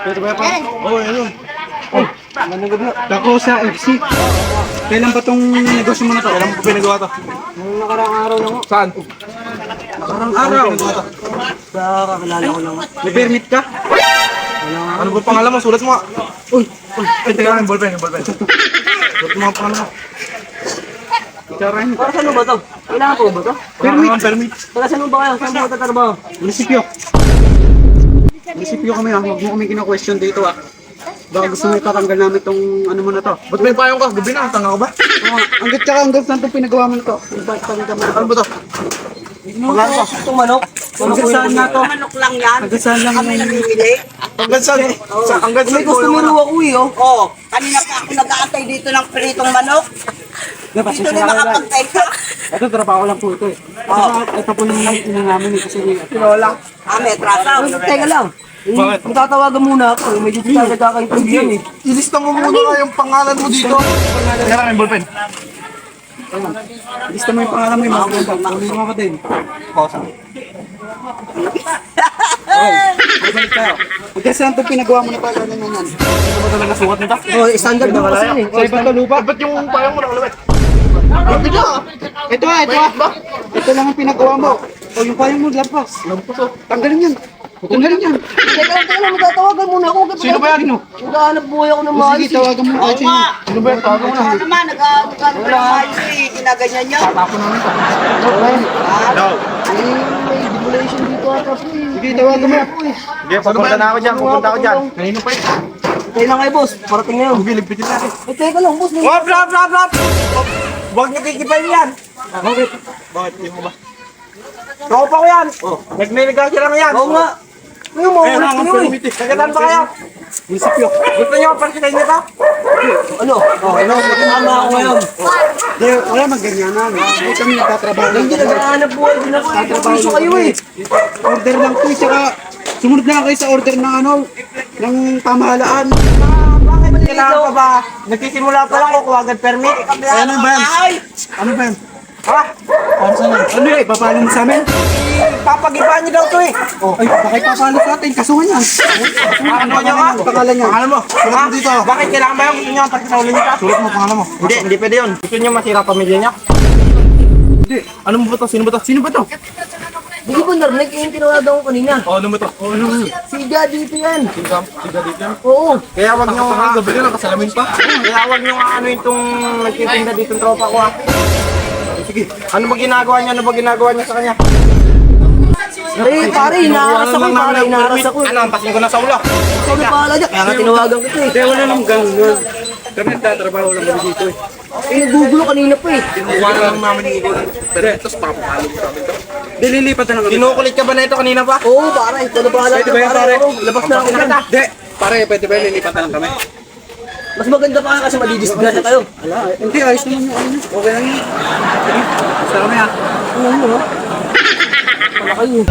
Ito ba pa? Oo, yun. Oh, manugod na. Dako sa FC. Kailan ba tong negosyo mo na to? Kailan mo pinagawa to? Nung nakaraang araw lang. Saan? Nakaraang araw. Sa kakilala ko lang. May permit ka? Ano ba pangalan mo? Sulat mo nga. Uy! Ay, teka lang, ballpen. Sulat mo ang pangalan mo. Para saan ba to? Kailangan po ba to? Permit. Para saan ba kayo? Saan po tatrabaho? Munisipyo. Munisipyo kami ha. Huwag mo kami kina-question dito ha. Baka gusto mo itatanggal namin itong ano mo na to. Ba't may payong ka? Gabi na, tanga ka ba? Oo, hanggat saan itong pinagawa mo na to? Ano ba to? Pangalan ko? Itong manok? Hanggat saan na to? Manok lang yan. Hanggat saan lang Kami namimili. hanggat saan? Hanggat saan? May customer ako eh, oh. Oo. Kanina pa ako nag-aantay dito ng pritong manok. Dito rin makapantay ka. Ito, trabaho lang po ito eh. Ito po yung namin eh. Kasi Lola. May trasaw. Teka lang. Bakit? Magtatawagan muna ako. Medyo di tayo nagkakaintindihan eh. ilista mo muna nga yung pangalan mo dito. Kaya lang yung ballpen. Ilista mo yung pangalan mo yung mga ballpen. Kunin mo ka din. Balik tayo. Hanggang saan itong pinagawa mo na pa ganyan yan? Ito ba talaga sukat nito? Oh, standard mo kasi yun eh. Sa ibang lupa? Ba't yung payong mo nakalawit? Ito ha. Ito lang ang pinagawa mo. O yung payong mo, lampas. Lampas o. Tanggalin yan. Teka lang, magtatawagan muna ako. Sino ba yan? Naghahanap buhay ako ng Sige, maayos eh. tawagan mo. Oo nga. Sino ba yan? Tawagan mo na. Ano naman, nag-ayos eh. Ginaganyan niya. Tapon namin ito. May demolition dito ata po eh. Sige, tawagan mo. Sige, pupunta na ako dyan, Kanino pa ito? Kaya lang kayo boss, parating ngayon. Sige, ligpitin natin. Eh, teka lang boss. Oh, blap! Huwag niyo kikipay yan! Bakit? Bakit? Yung mo ba? Tropa ko yan! Nagme-negosyo lang yan! Oo nga. Ngayon, mauulit ko yun eh. Nagkatan pa kayo? Munisipyo. Gusto niyo pansikain niyo to? Ano? Magkakama ako ngayon. Hindi, wala magganyanan. Hindi kami nagtatrabaho. Hindi naghahanap buhay din ako. Gusto kayo eh. Order lang to, tsaka sumunod na lang kayo sa order ng ano, ng pamahalaan. Bakit kailangan pa ba? Nagsisimula pa lang kukuha agad permit. Ano ba yan? Ano ba yan? Ha? Para saan yan? Ano eh, papalo mo sa amin? Papag-ibaan niyo daw to eh! Oh, ay, bakit papalo sa atin? Kasuhan yan. Ano niyo nga? Pangalan niya. Pangalan mo? Sulat mo dito. Bakit kailangan ba yung gusto niyo ang pagkasaulan niyo? Sulat mo, pangalan mo. Hindi pwede yun. Gusto niyo masira pamilya niyo? Hindi. Ano mo ba to? Sino ba to? Sino ba to? Hindi ko narinig yung tinawagan ko kanina. Oh, ano mo to? Oh, ano mo? Siga dito yan. Siga dito yan. Oo. Kaya wag niyo nga... Gabi ka lang, kasalamin pa. Kaya wag niyo nga ano itong nagtitinda dito ng tropa ko ha. Sige. Ano ba ginagawa niyo sa kanya? Eh, pare, inaaras ako. Pare, inaaras ako. Ano, ampasin ko na sa ulo. Ikaw na pahala dyan. Kaya nga tinawagan kita eh. Hindi, wala nang ganun. Kami nagtatrabaho lang kami dito eh. Eh, nagugulo kanina pa eh. Kinuha lang namin yung ito. Pero, tapos papapalo mo sa amin to. Dililipat na lang kami. Kinukulit ka ba na ito kanina pa? Oo, pare. Ikaw na pahala Pwede ba yan, dyan, pare? Ako, labas na ako dyan. Hindi. Pare, pwede ba lilipat na lang kami? Mas maganda pa nga kasi madidisgrasya kayo. Wala, hindi, ayos naman yung ano. Okay lang yun. Sige, basta kami ha. Ano mo, ha? Wala kayo.